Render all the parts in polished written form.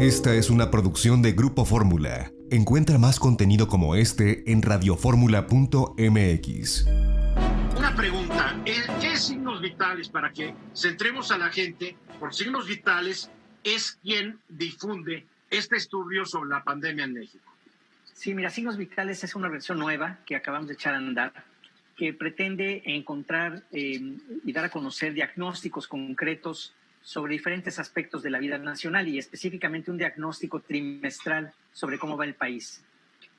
Esta es una producción de Grupo Fórmula. Encuentra más contenido como este en radioformula.mx. Una pregunta, ¿qué signos vitales para que centremos a la gente? Por signos vitales es quien difunde este estudio sobre la pandemia en México. Sí, mira, Signos Vitales es una versión nueva que acabamos de echar a andar, que pretende encontrar y dar a conocer diagnósticos concretos sobre diferentes aspectos de la vida nacional y específicamente un diagnóstico trimestral sobre cómo va el país.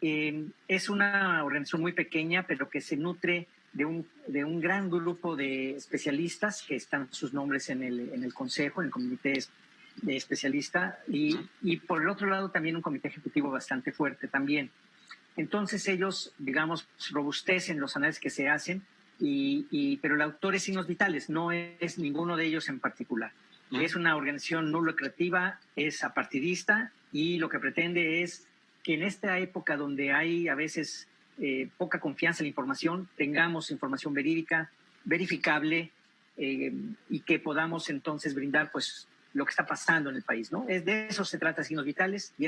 Es una organización muy pequeña, pero que se nutre de un gran grupo de especialistas que están sus nombres en el consejo, en el comité de especialista, y por el otro lado también un comité ejecutivo bastante fuerte también. Entonces ellos, digamos, robustecen los análisis que se hacen, pero el autor es Signos Vitales, no es ninguno de ellos en particular. Es una organización no lucrativa, es apartidista y lo que pretende es que en esta época donde hay a veces poca confianza en la información, tengamos información verídica, verificable y que podamos entonces brindar pues lo que está pasando en el país, ¿no? De eso se trata Signos Vitales y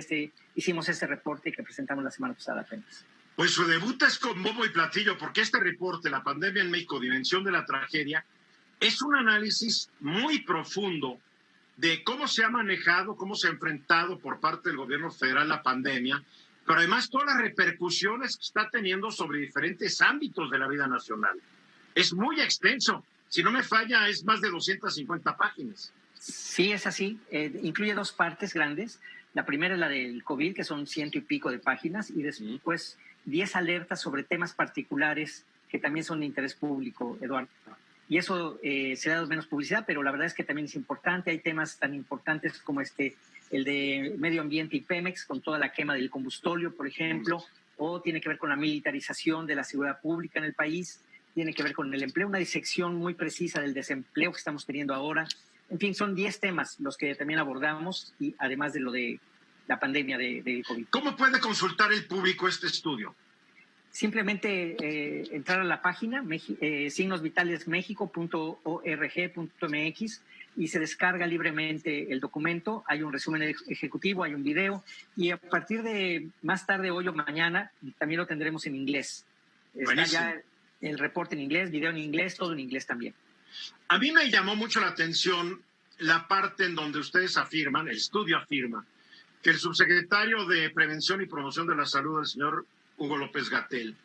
hicimos ese reporte que presentamos la semana pasada apenas. Pues su debut es con bombo y platillo, porque este reporte, La pandemia en México, Dimensión de la tragedia, es un análisis muy profundo de cómo se ha manejado, cómo se ha enfrentado por parte del gobierno federal la pandemia, pero además todas las repercusiones que está teniendo sobre diferentes ámbitos de la vida nacional. Es muy extenso. Si no me falla, es más de 250 páginas. Sí, es así. Incluye dos partes grandes. La primera es la del COVID, que son 100 y pico de páginas, y después 10 alertas sobre temas particulares que también son de interés público, Eduardo. Y eso se da menos publicidad, pero la verdad es que también es importante. Hay temas tan importantes como el de medio ambiente y Pemex, con toda la quema del combustóleo, por ejemplo, o tiene que ver con la militarización de la seguridad pública en el país, tiene que ver con el empleo, una disección muy precisa del desempleo que estamos teniendo ahora. En fin, son 10 temas los que también abordamos, y además de lo de la pandemia de COVID. ¿Cómo puede consultar el público este estudio? Simplemente entrar a la página signosvitalesmexico.org.mx y se descarga libremente el documento. Hay un resumen ejecutivo, hay un video, y a partir de más tarde, hoy o mañana, también lo tendremos en inglés. Está ya el reporte en inglés, video en inglés, todo en inglés también. A mí me llamó mucho la atención la parte en donde ustedes afirman, el estudio afirma, que el subsecretario de Prevención y Promoción de la Salud, el señor Hugo López-Gatell,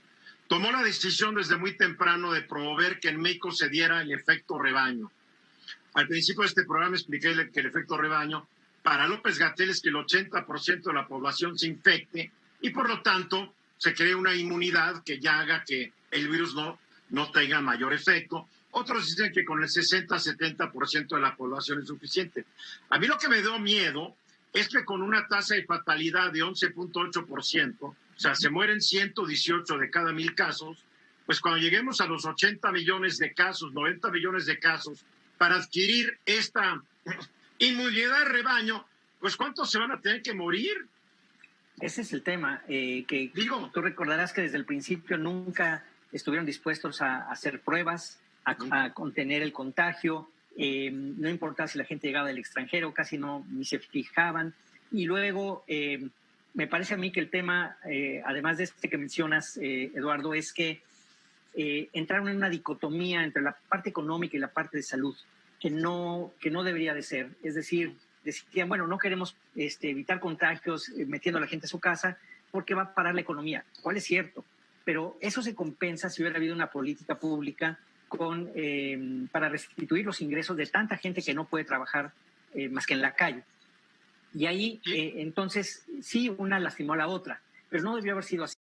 tomó la decisión desde muy temprano de promover que en México se diera el efecto rebaño. Al principio de este programa expliqué que el efecto rebaño para López-Gatell es que el 80% de la población se infecte y por lo tanto se cree una inmunidad que ya haga que el virus no tenga mayor efecto. Otros dicen que con el 60-70% de la población es suficiente. A mí lo que me dio miedo es que con una tasa de fatalidad de 11.8%, o sea, se mueren 118 de cada 1,000 casos, pues cuando lleguemos a los 80 millones de casos, 90 millones de casos, para adquirir esta inmunidad de rebaño, pues ¿cuántos se van a tener que morir? Ese es el tema, tú recordarás que desde el principio nunca estuvieron dispuestos a hacer pruebas, a contener el contagio, no importaba si la gente llegaba del extranjero, casi ni se fijaban. Y luego, me parece a mí que el tema, además de este que mencionas, Eduardo, es que entraron en una dicotomía entre la parte económica y la parte de salud, que no debería de ser. Es decir, decían, bueno, no queremos evitar contagios metiendo a la gente a su casa porque va a parar la economía, cual es cierto, pero eso se compensa si hubiera habido una política pública para restituir los ingresos de tanta gente que no puede trabajar más que en la calle. Y ahí, entonces, sí, una lastimó a la otra, pero no debió haber sido así.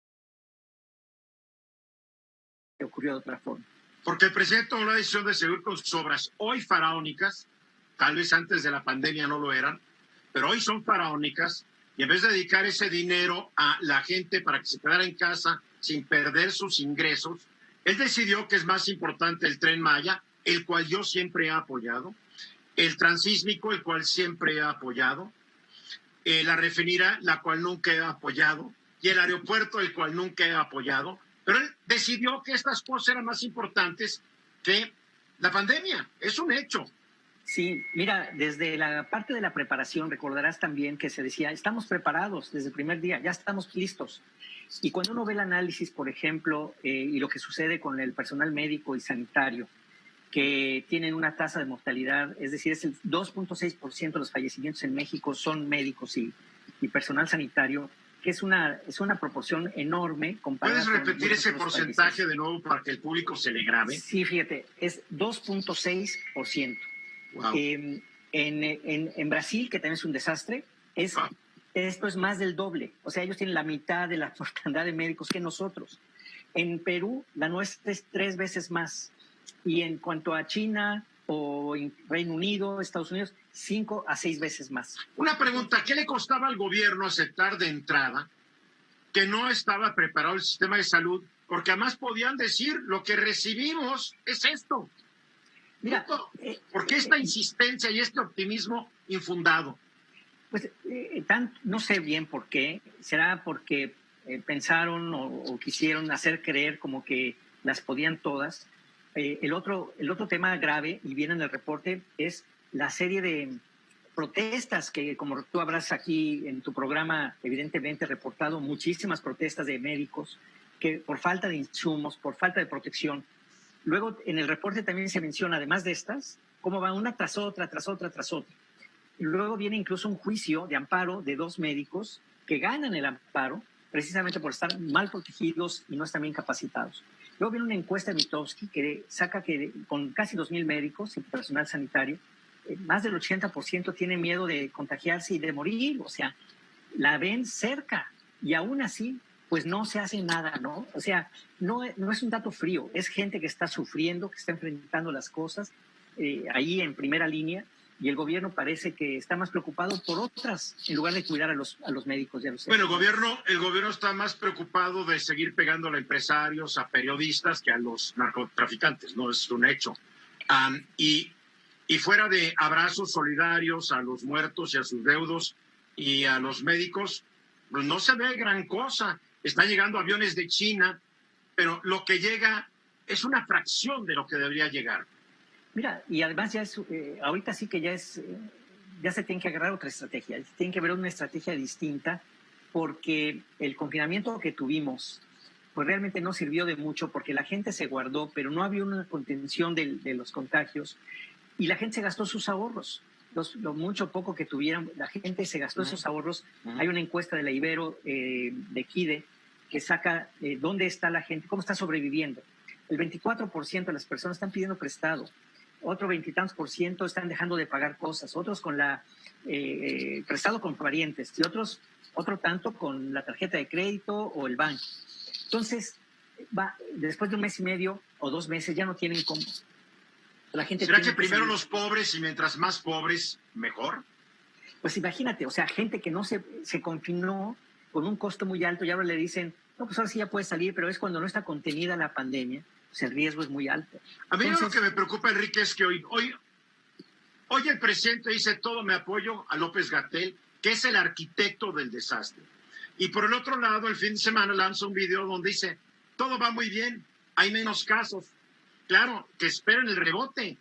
Ocurrió de otra forma. Porque el presidente tomó la decisión de seguir con sus obras hoy faraónicas, tal vez antes de la pandemia no lo eran, pero hoy son faraónicas, y en vez de dedicar ese dinero a la gente para que se quedara en casa sin perder sus ingresos, él decidió que es más importante el Tren Maya, el cual yo siempre he apoyado, el transísmico, el cual siempre he apoyado, la refinería, la cual nunca he apoyado, y el aeropuerto, el cual nunca he apoyado, pero él decidió que estas cosas eran más importantes que la pandemia. Es un hecho. Sí, mira, desde la parte de la preparación recordarás también que se decía, estamos preparados desde el primer día, ya estamos listos. Y cuando uno ve el análisis, por ejemplo, y lo que sucede con el personal médico y sanitario, que tienen una tasa de mortalidad, es decir, es el 2.6% de los fallecimientos en México son médicos y personal sanitario, que es una proporción enorme comparada ¿Puedes con repetir muchos ese otros porcentaje países. de nuevo para que el público se le grabe? Sí, fíjate, es 2.6%. Wow. En Brasil, que también es un desastre, esto es más del doble. O sea, ellos tienen la mitad de la mortandad de médicos que nosotros. En Perú, la nuestra es 3 veces más. Y en cuanto a China o Reino Unido, Estados Unidos, 5 a 6 veces más. Una pregunta, ¿qué le costaba al gobierno aceptar de entrada que no estaba preparado el sistema de salud? Porque además podían decir, lo que recibimos es esto. Mira, ¿por qué esta insistencia y este optimismo infundado? Pues no sé bien por qué. Será porque pensaron o quisieron hacer creer como que las podían todas. El otro tema grave, y viene en el reporte, es la serie de protestas que, como tú habrás aquí en tu programa, evidentemente reportado, muchísimas protestas de médicos que por falta de insumos, por falta de protección. Luego, en el reporte también se menciona, además de estas, cómo va una tras otra, tras otra, tras otra. Y luego viene incluso un juicio de amparo de 2 médicos que ganan el amparo precisamente por estar mal protegidos y no están bien capacitados. Luego viene una encuesta de Mitofsky que saca que con casi 2,000 médicos y personal sanitario, más del 80% tiene miedo de contagiarse y de morir. O sea, la ven cerca y aún así, pues no se hace nada, ¿no? O sea, no es un dato frío, es gente que está sufriendo, que está enfrentando las cosas ahí en primera línea. Y el gobierno parece que está más preocupado por otras en lugar de cuidar a los médicos y a los Bueno, el gobierno está más preocupado de seguir pegando a empresarios, a periodistas, que a los narcotraficantes, no es un hecho. Y fuera de abrazos solidarios a los muertos y a sus deudos y a los médicos, pues no se ve gran cosa. Están llegando aviones de China, pero lo que llega es una fracción de lo que debería llegar. Mira, y además ya es, ahorita sí que ya se tiene que agarrar otra estrategia, tiene que haber una estrategia distinta, porque el confinamiento que tuvimos, pues realmente no sirvió de mucho, porque la gente se guardó, pero no había una contención de los contagios, y la gente se gastó sus ahorros. Lo mucho o poco que tuvieran, la gente se gastó esos ahorros. Hay una encuesta de la Ibero, de Kide, que saca dónde está la gente, cómo está sobreviviendo. El 24% de las personas están pidiendo prestado. Otro 20 y tantos % están dejando de pagar cosas, otros con prestado con parientes y otro tanto con la tarjeta de crédito o el banco. Entonces, después de 1 mes y medio o 2 meses ya no tienen cómo. La gente ¿Será que primero los pobres y mientras más pobres, mejor? Pues imagínate, o sea, gente que no se confinó con un costo muy alto y ahora le dicen, no, pues ahora sí ya puedes salir, pero es cuando no está contenida la pandemia. Pues el riesgo es muy alto. A mí lo que me preocupa, Enrique, es que hoy el presidente dice todo mi apoyo a López-Gatell, que es el arquitecto del desastre. Y por el otro lado, el fin de semana lanza un video donde dice, todo va muy bien, hay menos casos. Claro, que esperen el rebote.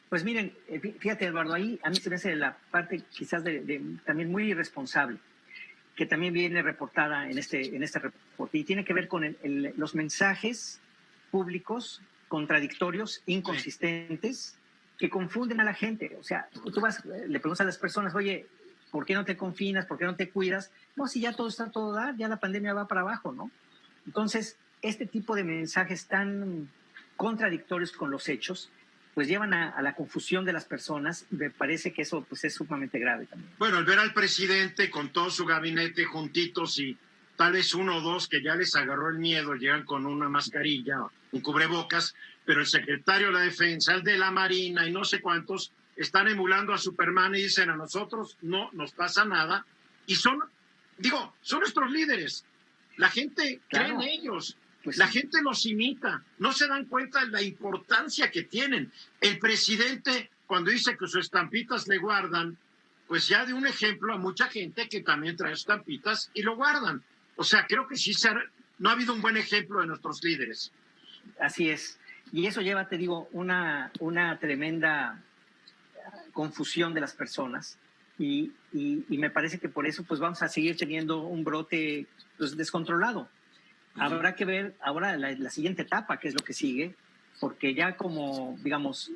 Pues miren, fíjate, Eduardo, ahí a mí se me hace la parte quizás también muy irresponsable, que también viene reportada en este reporte, y tiene que ver con los mensajes públicos contradictorios, inconsistentes, que confunden a la gente. O sea, tú le preguntas a las personas, oye, ¿por qué no te confinas? ¿Por qué no te cuidas? No, si ya todo está a todo dar, ya la pandemia va para abajo, ¿no? Entonces, este tipo de mensajes tan contradictorios con los hechos, pues llevan a la confusión de las personas, y me parece que eso pues es sumamente grave también. Bueno, al ver al presidente con todo su gabinete juntitos y tal vez 1 o 2 que ya les agarró el miedo, llegan con una mascarilla, un cubrebocas, pero el secretario de la Defensa, el de la Marina y no sé cuántos, están emulando a Superman y dicen a nosotros no nos pasa nada, y son nuestros líderes. La gente cree en ellos. Pues la gente los imita, no se dan cuenta de la importancia que tienen. El presidente, cuando dice que sus estampitas le guardan, pues ya de un ejemplo a mucha gente que también trae estampitas y lo guardan. O sea, creo que sí no ha habido un buen ejemplo de nuestros líderes. Así es. Y eso lleva, te digo, una tremenda confusión de las personas y me parece que por eso pues vamos a seguir teniendo un brote pues, descontrolado. Habrá que ver ahora la siguiente etapa, qué es lo que sigue, porque ya como, digamos,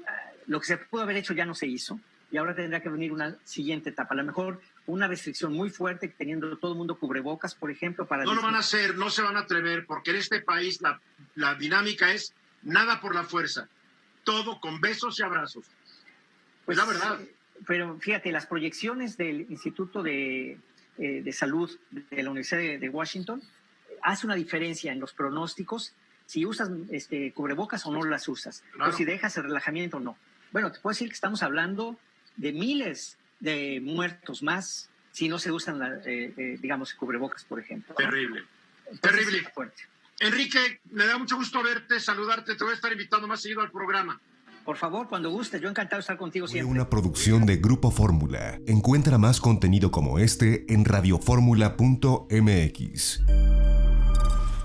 lo que se pudo haber hecho ya no se hizo y ahora tendrá que venir una siguiente etapa. A lo mejor una restricción muy fuerte, teniendo todo el mundo cubrebocas, por ejemplo. No lo van a hacer, no se van a atrever, porque en este país la dinámica es nada por la fuerza, todo con besos y abrazos. Pues la verdad. Pero fíjate, las proyecciones del Instituto de Salud de la Universidad de Washington hace una diferencia en los pronósticos si usas cubrebocas o no las usas, claro. O si dejas el relajamiento o no. Bueno, te puedo decir que estamos hablando de miles de muertos más si no se usan, digamos, cubrebocas, por ejemplo. Terrible, Entonces, terrible. Es fuerte. Enrique, me da mucho gusto verte, saludarte, te voy a estar invitando más seguido al programa. Por favor, cuando gustes, yo encantado de estar contigo Fue siempre. una producción de Grupo Fórmula. Encuentra más contenido como este en radioformula.mx.